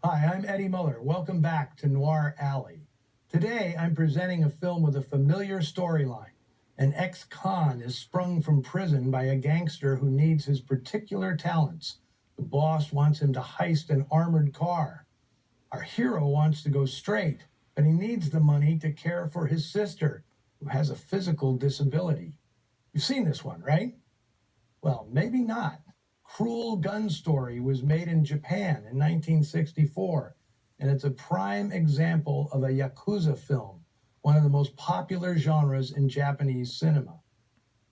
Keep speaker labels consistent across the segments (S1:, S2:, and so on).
S1: Hi, I'm Eddie Muller. Welcome back to Noir Alley. Today, I'm presenting a film with a familiar storyline. An ex-con is sprung from prison by a gangster who needs his particular talents. The boss wants him to heist an armored car. Our hero wants to go straight, but he needs the money to care for his sister, who has a physical disability. You've seen this one, right? Well, maybe not. Cruel Gun Story was made in Japan in 1964, and it's a prime example of a Yakuza film, one of the most popular genres in Japanese cinema.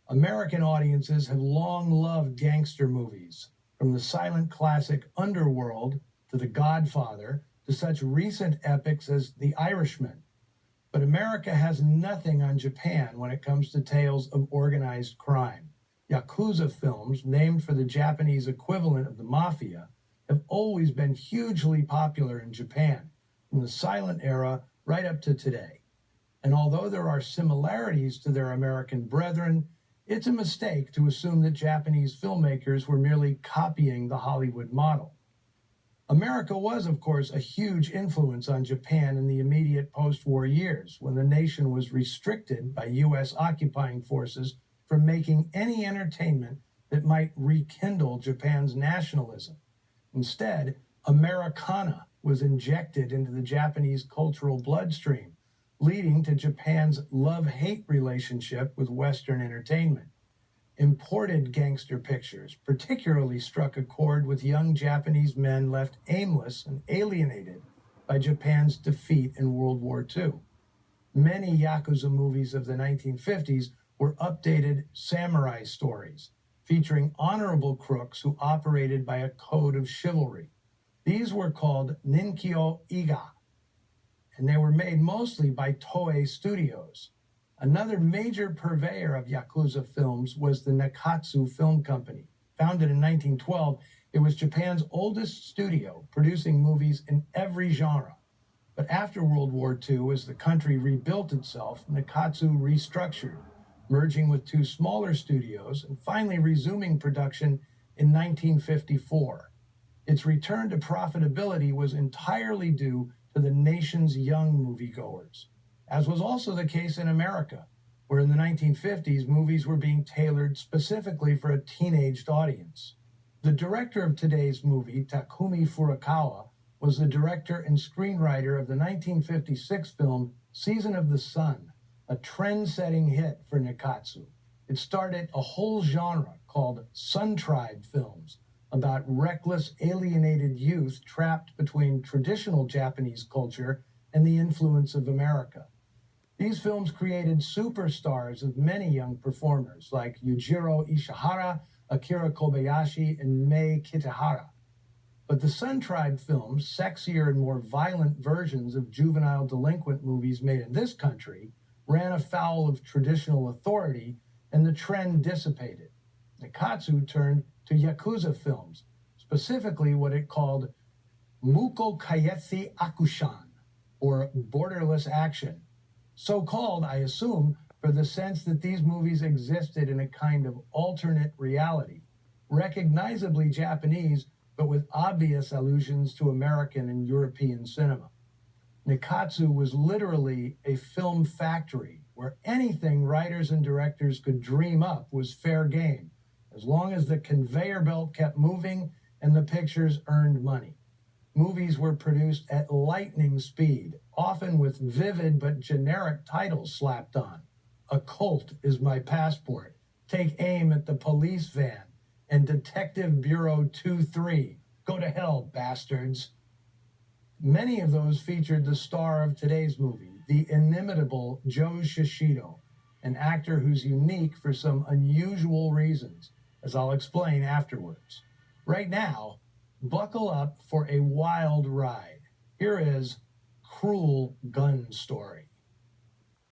S1: American audiences have long loved gangster movies, from the silent classic Underworld to The Godfather to such recent epics as The Irishman. But America has nothing on Japan when it comes to tales of organized crime. Yakuza films, named for the Japanese equivalent of the mafia, have always been hugely popular in Japan, from the silent era right up to today. And although there are similarities to their American brethren, it's a mistake to assume that Japanese filmmakers were merely copying the Hollywood model. America was, of course, a huge influence on Japan in the immediate post-war years, when the nation was restricted by U.S. occupying forces from making any entertainment that might rekindle Japan's nationalism. Instead, Americana was injected into the Japanese cultural bloodstream, leading to Japan's love-hate relationship with Western entertainment. Imported gangster pictures particularly struck a chord with young Japanese men left aimless and alienated by Japan's defeat in World War II. Many Yakuza movies of the 1950s were updated samurai stories, featuring honorable crooks who operated by a code of chivalry. These were called Ninkyo Iga, and they were made mostly by Toei Studios. Another major purveyor of Yakuza films was the Nikkatsu Film Company. Founded in 1912, it was Japan's oldest studio, producing movies in every genre. But after World War II, as the country rebuilt itself, Nikkatsu restructured, merging with two smaller studios and finally resuming production in 1954. Its return to profitability was entirely due to the nation's young moviegoers, as was also the case in America, where in the 1950s movies were being tailored specifically for a teenaged audience. The director of today's movie, Takumi Furukawa, was the director and screenwriter of the 1956 film Season of the Sun, a trend-setting hit for Nikkatsu. It started a whole genre called Sun Tribe films about reckless, alienated youth trapped between traditional Japanese culture and the influence of America. These films created superstars of many young performers like Yujiro Ishihara, Akira Kobayashi, and Mei Kitahara. But the Sun Tribe films, sexier and more violent versions of juvenile delinquent movies made in this country, ran afoul of traditional authority, and the trend dissipated. Nikkatsu turned to Yakuza films, specifically what it called Muko Kaietsu Akushan, or borderless action. So called, I assume, for the sense that these movies existed in a kind of alternate reality, recognizably Japanese, but with obvious allusions to American and European cinema. Nikkatsu was literally a film factory where anything writers and directors could dream up was fair game, as long as the conveyor belt kept moving and the pictures earned money. Movies were produced at lightning speed, often with vivid but generic titles slapped on. A Cult is My Passport, Take Aim at the Police Van, and Detective Bureau 2-3, Go to Hell, Bastards. Many of those featured the star of today's movie, the inimitable Joe Shishido, an actor who's unique for some unusual reasons, as I'll explain afterwards. Right now, buckle up for a wild ride. Here is Cruel Gun Story.